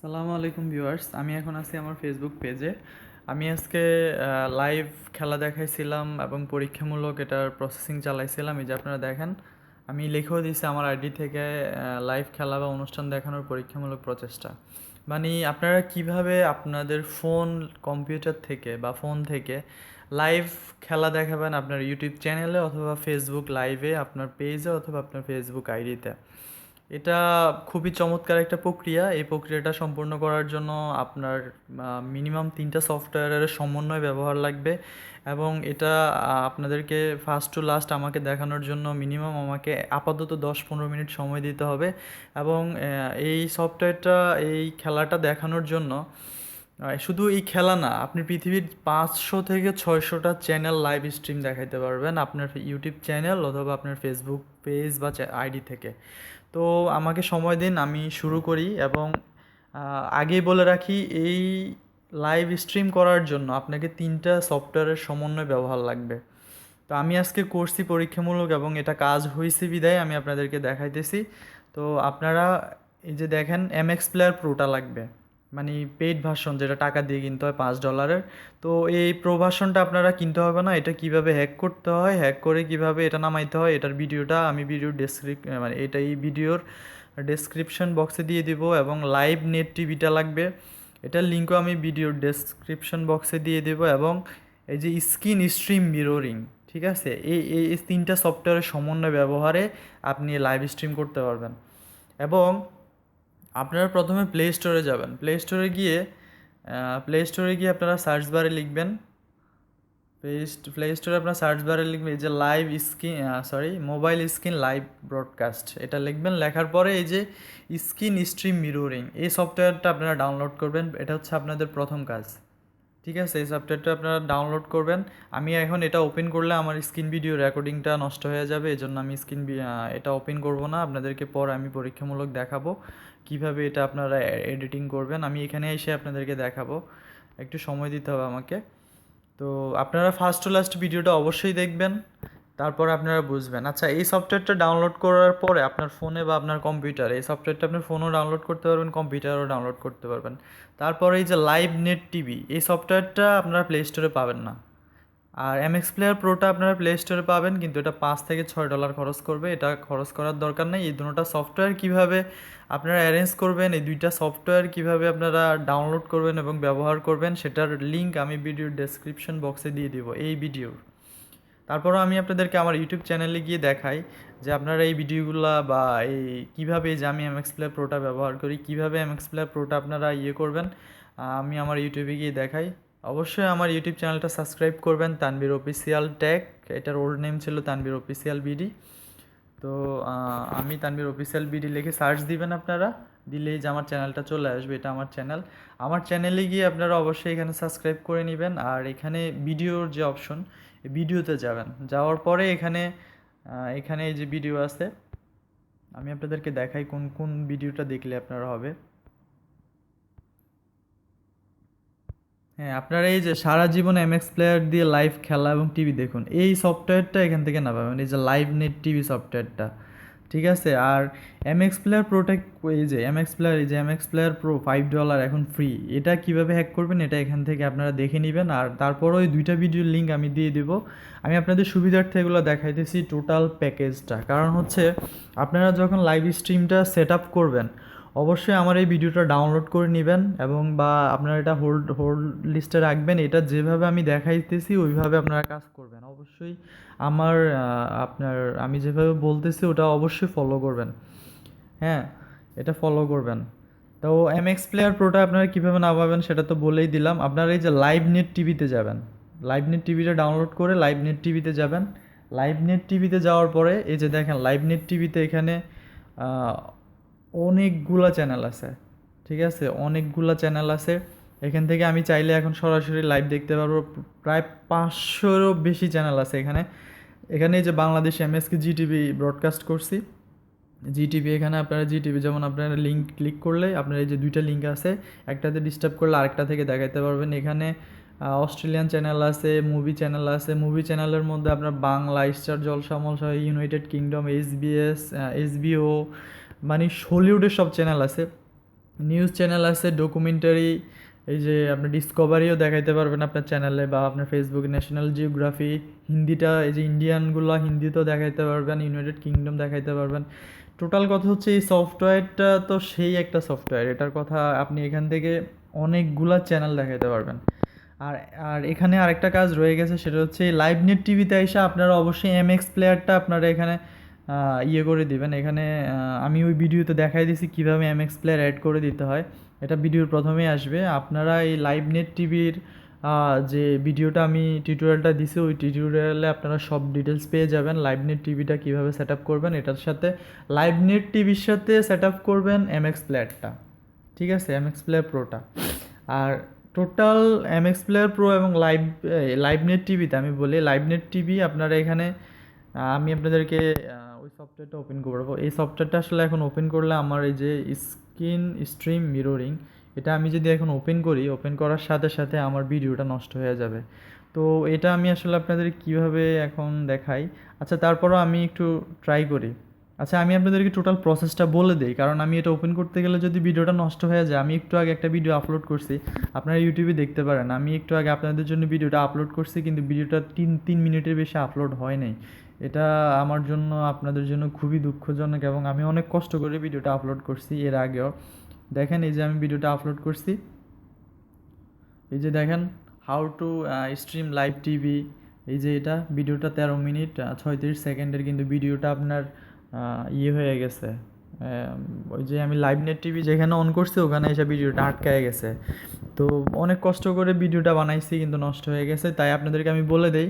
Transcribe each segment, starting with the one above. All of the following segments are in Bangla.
সালামু আলাইকুম ভিউয়ার্স, আমি এখন আছি আমার ফেসবুক পেজে। আমি আজকে লাইভ খেলা দেখাইছিলাম এবং পরীক্ষামূলক এটার প্রসেসিং চালাইছিলাম। এই যে আপনারা দেখেন, আমি লিখেও দিয়েছি আমার আইডি থেকে লাইভ খেলা বা অনুষ্ঠান দেখানোর পরীক্ষামূলক প্রচেষ্টা। মানে আপনারা কিভাবে আপনাদের ফোন, কম্পিউটার থেকে বা ফোন থেকে লাইভ খেলা দেখাবেন আপনার ইউটিউব চ্যানেলে অথবা ফেসবুক লাইভে, আপনার পেজে অথবা আপনার ফেসবুক আইডিতে। এটা খুবই চমৎকার একটা প্রক্রিয়া। এই প্রক্রিয়াটা সম্পূর্ণ করার জন্য আপনার মিনিমাম 3টা সফটওয়্যারের সমন্বয় ব্যবহার লাগবে এবং এটা আপনাদেরকে ফার্স্ট টু লাস্ট আমাকে দেখানোর জন্য মিনিমাম আমাকে আপাতত 10-15 মিনিট সময় দিতে হবে। এবং এই সফটওয়্যারটা, এই খেলাটা দেখানোর জন্য শুধু এই খেলা না, আপনি পৃথিবীর 500 থেকে 600টা চ্যানেল লাইভ স্ট্রিম দেখাইতে পারবেন আপনার ইউটিউব চ্যানেল অথবা আপনার ফেসবুক পেজ বা আইডি থেকে। তো আমাকে সময় দিন, আমি শুরু করি। এবং আগেই বলে রাখি, এই লাইভ স্ট্রিম করার জন্য আপনাকে 3টা সফটওয়্যারের সমন্বয় ব্যবহার লাগবে। তো আমি আজকে করছি পরীক্ষামূলক এবং এটা কাজ হয়েছে বিদায় আমি আপনাদেরকে দেখাইতেছি। তো আপনারা এই যে দেখেন, এমএক্স প্লেয়ার প্রোটা লাগবে, মানে পেইড ভার্সন, যেটা টাকা দিয়ে কিনতে হয় $5। তো এই প্রো ভার্সনটা আপনারা কিনতে হবে না। এটা কিভাবে হ্যাক করতে হয়, হ্যাক করে কিভাবে এটা নামাইতে হয়, এটার ভিডিওটা আমি মানে এই ভিডিওর ডেসক্রিপশন বক্সে দিয়ে দিব। এবং লাইভ নেট টিভিটা লাগবে, এটার লিঙ্কও আমি ভিডিওর ডেসক্রিপশন বক্সে দিয়ে দেবো। এবং এই যে স্ক্রিন স্ট্রিম মিররিং, ঠিক আছে, এই 3টা সফটওয়্যারের সমন্বয় ব্যবহারে আপনি লাইভ স্ট্রিম করতে পারবেন। এবং আপনারা প্রথমে প্লে যাবেন। প্লে স্টোরে গিয়ে আপনারা সার্চ বারে লিখবেন, প্লে স্টোরে আপনার সার্চ বারে লিখবেন এই যে live screen, mobile screen live broadcast, এটা লিখবেন। লেখার পরে এই যে স্ক্রিন স্ট্রিম মিররিং, এই সফটওয়্যারটা আপনারা ডাউনলোড করবেন। এটা হচ্ছে আপনাদের প্রথম কাজ, ঠিক আছে। এই সফটওয়্যারটা আপনারা ডাউনলোড করবেন। আমি এখন এটা ওপেন করলে আমার স্ক্রিন ভিডিও রেকর্ডিংটা নষ্ট হয়ে যাবে, এই জন্য আমি এটা ওপেন করব না। আপনাদেরকে পরে আমি পরীক্ষামূলক দেখাবো কিভাবে এটা আপনারা এডিটিং করবেন। আমি এখানে এসে আপনাদেরকে দেখাবো, একটু সময় দিতে হবে আমাকে। তো আপনারা ফার্স্ট টু লাস্ট ভিডিওটা অবশ্যই দেখবেন, তারপর আপনারা বুঝবেন। আচ্ছা, এই সফটওয়্যারটা ডাউনলোড করার পরে আপনার ফোনে বা আপনার কম্পিউটারে, এই সফটওয়্যারটা আপনার ফোনও ডাউনলোড করতে পারবেন, কম্পিউটারও ডাউনলোড করতে পারবেন। তারপরে এই যে লাইভ নেট টিভি, এই সফটওয়্যারটা আপনারা প্লে স্টোরে পাবেন না। আর এমএক্স প্লেয়ার প্রোটা আপনারা প্লে স্টোরে পাবেন, কিন্তু এটা $5 থেকে $6 খরচ করবে। এটা খরচ করার দরকার নেই। এই দুটোটা সফটওয়্যার কীভাবে আপনারা অ্যারেঞ্জ করবেন, এই দুইটা সফটওয়্যার কীভাবে আপনারা ডাউনলোড করবেন এবং ব্যবহার করবেন, সেটার লিঙ্ক আমি ভিডিওর ডেসক্রিপশন বক্সে দিয়ে দিব এই ভিডিওর। তারপরও আমি আপনাদেরকে আমার ইউটিউব চ্যানেলে গিয়ে দেখাই যে আপনারা এই ভিডিওগুলো বা এই কীভাবে, যে আমি এমএক্স প্লেয়ার প্রোটা ব্যবহার করি, কীভাবে এমএক্স প্লেয়ার প্রোটা আপনারা করবেন, আমি আমার ইউটিউবে গিয়ে দেখাই। অবশ্যই আমার ইউটিউব চ্যানেলটা সাবস্ক্রাইব করবেন, তানভীর অফিসিয়াল ট্যাগ। এটার ওল্ড নেম ছিল তানভীর অফিসিয়াল বিডি। তো আমি তানভীর অফিসিয়াল বিডি লিখে সার্চ দিবেন আপনারা, দিলেই যে আমার চ্যানেলটা চলে আসবে, এটা আমার চ্যানেল। আমার চ্যানেলে গিয়ে আপনারা অবশ্যই এখানে সাবস্ক্রাইব করে নেবেন। আর এখানে ভিডিওর যে অপশন, ভিডিওতে যাবেন, যাওয়ার পরে এখানে এই যে ভিডিও আছে, আমি আপনাদেরকে দেখাই কোন কোন ভিডিওটা দেখলে আপনারা হবে। হ্যাঁ, আপনারা এই যে সারা জীবন এমএক্স প্লেয়ার দিয়ে লাইভ খেলা এবং টিভি দেখুন, এই সফটওয়্যারটা এখান থেকে না পাবেন, এই যে লাইভ নেট টিভি সফটওয়্যারটা, ঠিক আছে। আর এমএক্স প্লেয়ার প্রোটা, এই যে এমএক্স প্লেয়ার প্রো $5 এখন ফ্রি। এটা কিভাবে হ্যাক করবেন এটা এখান থেকে আপনারা দেখে নেবেন। আর তারপর ওই দুইটা ভিডিওর লিঙ্ক আমি দিয়ে দেবো। আমি আপনাদের সুবিধার্থে এগুলো দেখাইতেছি টোটাল প্যাকেজটা, কারণ হচ্ছে আপনারা যখন লাইভ স্ট্রিমটা সেট আপ করবেন, অবশ্যই আমার এই ভিডিওটা ডাউনলোড করে নেবেন এবং বা আপনারা এটা হোল্ড হোল্ড লিস্টে রাখবেন। এটা যেভাবে আমি দেখাইতেছি ওইভাবে আপনারা কাজ করবেন। অবশ্যই আমার আমি যেভাবে বলতেছি ওটা অবশ্যই ফলো করবেন। হ্যাঁ, এটা ফলো করবেন। তো এমএক্স প্লেয়ার প্রোটা আপনারা কীভাবে নামাবেন সেটা তো বলেই দিলাম। আপনারা এই যে লাইভ নেট টিভিতে যাবেন, লাইভ নেট টিভিটা ডাউনলোড করে লাইভ নেট টিভিতে যাবেন। লাইভ নেট টিভিতে যাওয়ার পরে এই যে দেখেন, লাইভ নেট টিভিতে এখানে অনেকগুলা চ্যানেল আছে, ঠিক আছে, অনেকগুলা চ্যানেল আছে। এখান থেকে আমি চাইলে এখন সরাসরি লাইভ দেখতে পারবো। প্রায় 500-এরও বেশি চ্যানেল আছে এখানে। এখানে এই যে বাংলাদেশ এমএসকে জিটিভি ব্রডকাস্ট করছি, জিটিভি, এখানে আপনারা জিটিভি, যেমন আপনারা লিঙ্ক ক্লিক করলে আপনার এই যে দুইটা লিঙ্ক আছে, একটাতে ডিস্টার্ব করলে আরেকটা থেকে দেখাতে পারবেন। এখানে অস্ট্রেলিয়ান চ্যানেল আছে, মুভি চ্যানেল আছে। মুভি চ্যানেলের মধ্যে আপনার বাংলা, স্টার জলসা মলসা, ইউনাইটেড কিংডম, এসবিএস, এসবিও, মানে হলিউডের সব চ্যানেল আছে। নিউজ চ্যানেল আছে, ডকুমেন্টারি, এই যে আপনি ডিসকভারিও দেখাইতে পারবেন আপনার চ্যানেলে, বা আপনার ফেসবুকে ন্যাশনাল জিওগ্রাফি, হিন্দিটা এই যে ইন্ডিয়ানগুলো হিন্দিতেও দেখাইতে পারবেন, ইউনাইটেড কিংডম দেখাইতে পারবেন। টোটাল কথা হচ্ছে এই সফটওয়্যারটা তো সেই একটা সফটওয়্যার, এটার কথা আপনি এখান থেকে অনেকগুলা চ্যানেল দেখাইতে পারবেন। আর আর এখানে আরেকটা কাজ রয়ে গেছে, সেটা হচ্ছে লাইভ নেট টিভিতে এসে আপনারা অবশ্যই এমএক্স প্লেয়ারটা আপনারা এখানে ইয়ে করে দিবেন। এখানে আমি ওই ভিডিওতে দেখাই দিয়েছি কীভাবে এমএক্স প্লেয়ার অ্যাড করে দিতে হয়, এটা ভিডিওর প্রথমেই আসবে। আপনারা এই লাইভ নেট টিভির যে ভিডিওটা আমি টিউটোরিয়ালটা দিছি, ওই টিউটোরিয়ালে আপনারা সব ডিটেলস পেয়ে যাবেন। লাইভ নেট টিভিটা কীভাবে সেট আপ করবেন, এটার সাথে লাইভ নেট টিভির সাথে সেট আপ করবেন এমএক্স প্লেয়ারটা, ঠিক আছে, এমএক্স প্লেয়ার প্রোটা। আর টোটাল এমএক্স প্লেয়ার প্রো এবং লাইভ নেট টিভিতে আমি বলি, লাইভ নেট টিভি আপনারা এখানে আমি আপনাদেরকে ওই সফটওয়্যারটা ওপেন করবো। এই সফটওয়্যারটা আসলে এখন ওপেন করলে আমার এই যে স্ক্রিন স্ট্রিম মিররিং, এটা আমি যদি এখন ওপেন করি, ওপেন করার সাথে সাথে আমার ভিডিওটা নষ্ট হয়ে যাবে। তো এটা আমি আসলে আপনাদের কিভাবে এখন দেখাই। আচ্ছা, তারপরও আমি একটু ট্রাই করি। আচ্ছা, আমি আপনাদেরকে টোটাল প্রসেসটা বলে দিই, কারণ আমি এটা ওপেন করতে গেলে যদি ভিডিওটা নষ্ট হয়ে যায়। আমি একটু আগে একটা ভিডিও আপলোড করছি, আপনারা ইউটিউবে দেখতে পারেন। আমি একটু আগে আপনাদের জন্য ভিডিওটা আপলোড করছি, কিন্তু ভিডিওটা তিন মিনিটের বেশি আপলোড হয় নাই। এটা আমার জন্য, আপনাদের জন্য খুবই দুঃখজনক, এবং আমি অনেক কষ্ট করে ভিডিওটা আপলোড করছি এর আগেও। দেখেন এই যে আমি ভিডিওটা আপলোড করছি, এই যে দেখেন how to stream live TV, এই যে এটা ভিডিওটা 13 মিনিট 36 সেকেন্ডের, কিন্তু ভিডিওটা আপনার ইয়ে হয়ে গেছে। ওই যে আমি লাইভ নেট টিভি যেখানে অন করছি ওখানে এসে ভিডিওটা আটকায় গেছে। তো অনেক কষ্ট করে ভিডিওটা বানাইছি, কিন্তু নষ্ট হয়ে গেছে। তাই আপনাদেরকে আমি বলে দেই,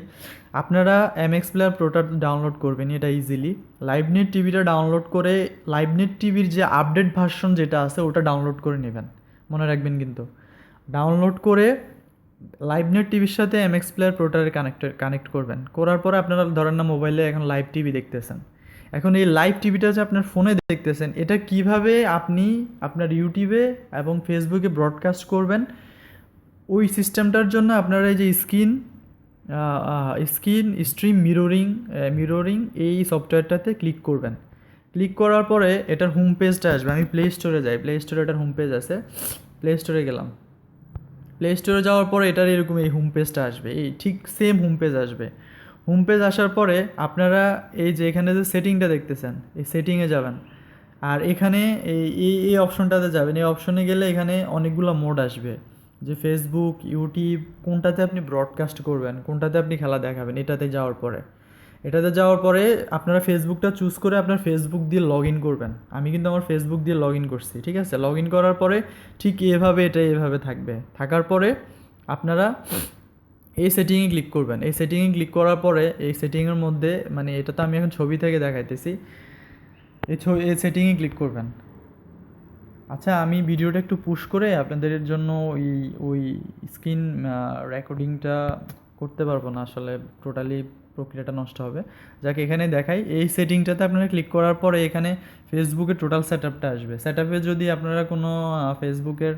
আপনারা এমএক্স প্লেয়ার প্রোটা ডাউনলোড করবেন, এটা ইজিলি। লাইভ নেট টিভিটা ডাউনলোড করে লাইভ নেট টিভির যে আপডেট ভার্সন যেটা আছে ওটা ডাউনলোড করে নেবেন, মনে রাখবেন। কিন্তু ডাউনলোড করে লাইভ নেট টিভির সাথে এমএক্স প্লেয়ার প্রোটারে কানেক্ট করবেন। করার পরে আপনারা ধরেন না মোবাইলে এখন লাইভ টিভি দেখতেছেন, এখন এই লাইভ টিভিটা যে আপনার ফোনে দেখতেছেন, এটা কিভাবে আপনি আপনার ইউটিউবে এবং ফেসবুকে ব্রডকাস্ট করবেন, ওই সিস্টেমটার জন্য আপনারা এই যে স্ক্রিন স্ট্রিম মিররিং এই সফটওয়্যারটাতে ক্লিক করবেন। ক্লিক করার পরে এটার হোম পেজটা আসবে। আমি প্লে স্টোরে যাই, প্লে স্টোরে এটার হোম পেজ আছে, প্লে স্টোরে গেলাম। প্লে স্টোরে যাওয়ার পরে এটার এরকম এই হোম পেজটা আসবে, এই ঠিক সেম হোম পেজ আসবে। হোম পেজ আসার পরে আপনারা এই যে এখানে যে সেটিংটা দেখতেছেন, এই সেটিংয়ে যাবেন। আর এখানে এই এই এই অপশনটাতে যাবেন। এই অপশনে গেলে এখানে অনেকগুলো মোড আসবে, যে ফেসবুক, ইউটিউব, কোনটাতে আপনি ব্রডকাস্ট করবেন, কোনটাতে আপনি খেলা দেখাবেন। এটাতে যাওয়ার পরে আপনারা ফেসবুকটা চুজ করে আপনার ফেসবুক দিয়ে লগ ইন করবেন। আমি কিন্তু আমার ফেসবুক দিয়ে লগ ইন করছি, ঠিক আছে। লগ ইন করার পরে ঠিক এভাবে থাকবে। থাকার পরে আপনারা এই সেটিংয়ে ক্লিক করবেন। এই সেটিংয়ে ক্লিক করার পরে এই সেটিংয়ের মধ্যে, মানে এটা তো আমি এখন ছবি থেকে দেখাইতেছি, এই সেটিংয়ে ক্লিক করবেন। আচ্ছা, আমি ভিডিওটা একটু পুশ করে আপনাদের জন্য ওই স্ক্রিন রেকর্ডিংটা করতে পারবো না আসলে, টোটালি প্রক্রিয়াটা নষ্ট হবে। যাকে এখানে দেখাই, এই সেটিংটাতে আপনারা ক্লিক করার পরে এখানে ফেসবুকের টোটাল সেট আপটা আসবে। সেট আপে যদি আপনারা কোনো ফেসবুকের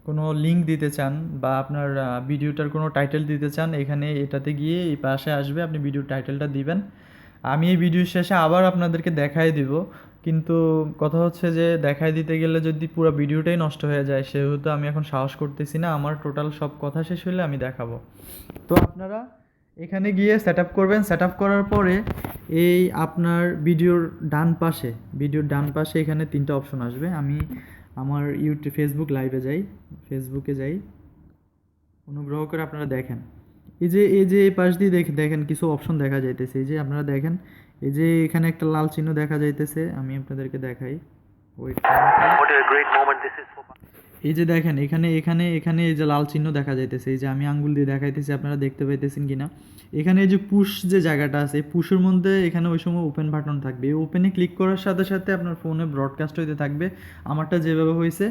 কোনো লিঙ্ক দিতে চান, বা আপনার ভিডিওটার কোনো টাইটেল দিতে চান, এখানে এটাতে গিয়ে এই পাশে আসবে, আপনি ভিডিওর টাইটেলটা দিবেন। আমি এই ভিডিওর শেষে আবার আপনাদেরকে দেখাই দিব, কিন্তু কথা হচ্ছে যে দেখাই দিতে গেলে যদি পুরো ভিডিওটাই নষ্ট হয়ে যায়, সেহেতু আমি এখন সাহস করতেছি না। আমার টোটাল সব কথা শেষ হলে আমি দেখাবো। তো আপনারা এখানে গিয়ে সেট আপ করবেন। সেট আপ করার পরে এই আপনার ভিডিওর ডান পাশে এখানে 3টা অপশন আসবে। আমি আমার ফেসবুক লাইভে যাই, ফেসবুকে যাই, অনুগ্রহ করে আপনারা দেখেন। এই যে এই পাশ দিয়ে দেখেন কিছু অপশন দেখা যাইতেছে। এই যে আপনারা দেখেন, এই যে এখানে একটা লাল চিহ্ন দেখা যাইতেছে, আমি আপনাদেরকে দেখাই। ওয়েট, এই যে দেখেন এখানে এখানে এখানে এই যে লাল চিহ্ন দেখা যাইতেছে, এই যে আমি আঙ্গুল দিয়ে দেখাইতেছি, আপনারা দেখতে পাইতেছেন কিনা। এখানে এই যে পুশ যে জায়গাটা আছে, এই পুশের মধ্যে এখানে ওই সময় ওপেন বাটন থাকবে। এই ওপেনে ক্লিক করার সাথে সাথে আপনার ফোনে ব্রডকাস্ট হইতে থাকবে, আমারটা যেভাবে হয়েছে।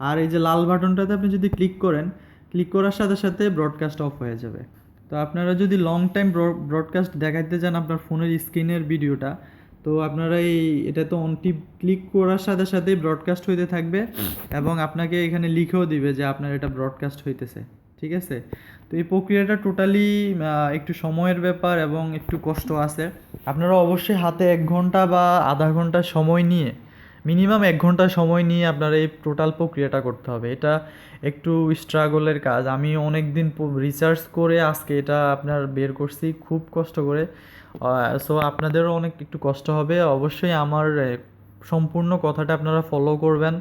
আর এই যে লাল বাটনটাতে আপনি যদি ক্লিক করেন, ক্লিক করার সাথে সাথে ব্রডকাস্ট অফ হয়ে যাবে। তো আপনারা যদি লং টাইম ব্রডকাস্ট দেখাইতে চান আপনার ফোনের স্ক্রিনের ভিডিওটা, তো আপনারা এটা তো অন টিপ ক্লিক করার সাথে সাথেই ব্রডকাস্ট হইতে থাকবে, এবং আপনাকে এখানে লিখেও দিবে যে আপনার এটা ব্রডকাস্ট হইতেছে, ঠিক আছে। তো এই প্রক্রিয়াটা টোটালি একটু সময়ের ব্যাপার এবং একটু কষ্ট আছে। আপনারা অবশ্যই হাতে 1 ঘন্টা বা আধা ঘন্টা সময় নিয়ে মিনিমাম 1 ঘন্টা সময় নিয়ে আপনার এই টোটাল প্রক্রিয়াটা করতে হবে। এটা একটু স্ট্রাগলের কাজ। আমি অনেক দিন রিসার্চ করে আজকে এটা আপনার বের করছি খুব কষ্ট করে। সো আপনাদেরও অনেক একটু কষ্ট হবে। অবশ্যই আমার সম্পূর্ণ কথাটা আপনারা ফলো করবেন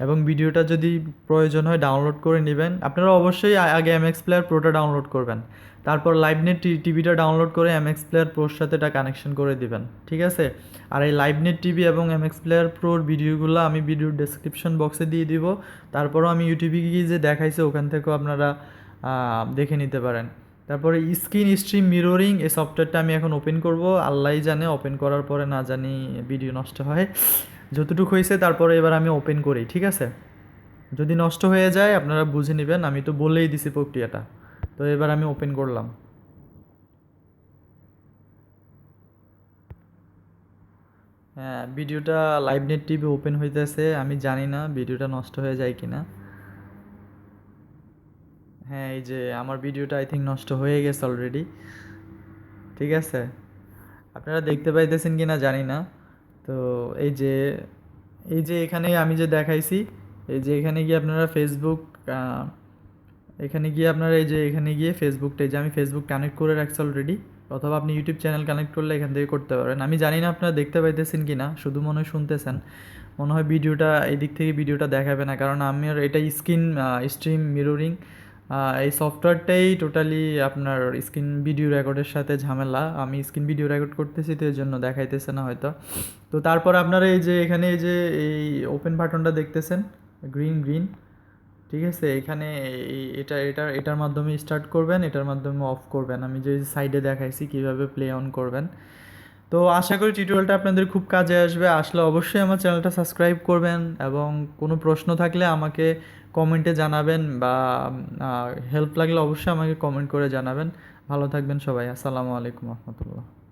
এবং ভিডিওটা যদি প্রয়োজন হয় ডাউনলোড করে নেবেন। আপনারা অবশ্যই আগে এমএক্স প্লেয়ার প্রোটা ডাউনলোড করবেন। তারপর লাইভনেট টিভিটা ডাউনলোড করে এমএক্স প্লেয়ার প্রোর সাথে এটা কানেকশন করে দিবেন, ঠিক আছে? আর এই লাইভনেট টিভি এবং এমএক্স প্লেয়ার প্রোর ভিডিওগুলো আমি ভিডিওর ডেসক্রিপশন বক্সে দিয়ে দিব। তারপরও আমি ইউটিউবে গিয়ে যে দেখাইছে ওখান থেকেও আপনারা দেখে নিতে পারেন। তারপরে স্ক্রিন স্ট্রিম মিররিং এই সফটওয়্যারটা আমি এখন ওপেন করব। আল্লাহই জানে ওপেন করার পরে না জানি ভিডিও নষ্ট হয়। যতটুকু হয়েছে তারপরে এবার আমি ওপেন করি, ঠিক আছে? যদি নষ্ট হয়ে যায় আপনারা বুঝে নেবেন, আমি তো বলেই দিছি প্রক্রিয়াটা। তো এবার আমি ওপেন করলাম। হ্যাঁ, ভিডিওটা লাইভনেট টিভি ওপেন হইতেছে। আমি জানি না ভিডিওটা নষ্ট হয়ে যায় কিনা। হ্যাঁ, এই যে আমার ভিডিওটা আই থিঙ্ক নষ্ট হয়ে গেছে অলরেডি, ঠিক আছে? আপনারা দেখতে পাইতেছেন কিনা জানি না। তো এই যে এখানে আমি যে দেখাইছি, এই যে এখানে গিয়ে আপনারা ফেসবুক, এখানে গিয়ে আপনারা এই যে এখানে গিয়ে ফেসবুকটা, এই যে আমি ফেসবুক কানেক্ট করে রাখছি অলরেডি, অথবা আপনি ইউটিউব চ্যানেল কানেক্ট করলে এখান থেকে করতে পারেন। আমি জানি না আপনারা দেখতে পাইতেছেন কি না, শুধু মনে হয় শুনতেছেন। মনে হয় ভিডিওটা এই দিক থেকে ভিডিওটা দেখাবে না, কারণ আমার এটা স্ক্রিন স্ট্রিম মিররিং এই সফটওয়্যারটাই টোটালি আপনার স্ক্রিন ভিডিও রেকর্ডের সাথে ঝামেলা। আমি স্ক্রিন ভিডিও রেকর্ড করতেছি তো এর জন্য দেখাইতেছে না হয়তো। তো তারপর আপনারা এই যে এখানে এই যে এই ওপেন বাটনটা দেখতেছেন, গ্রিন গ্রিন, ঠিক আছে? এখানে এটার মাধ্যমে স্টার্ট করবেন, এটার মাধ্যমে অফ করবেন। আমি যে সাইডে দেখাইছি কিভাবে প্লে অন করবেন। তো আশা করি টিউটোরিয়ালটা আপনাদের খুব কাজে আসবে। আসলে অবশ্যই আমার চ্যানেলটা সাবস্ক্রাইব করবেন এবং কোনো প্রশ্ন থাকলে আমাকে কমেন্টে জানাবেন, বা হেল্প লাগলে অবশ্যই আমাকে কমেন্ট করে জানাবেন। ভালো থাকবেন সবাই। আসসালামু আলাইকুম রহমতুল্লাহ।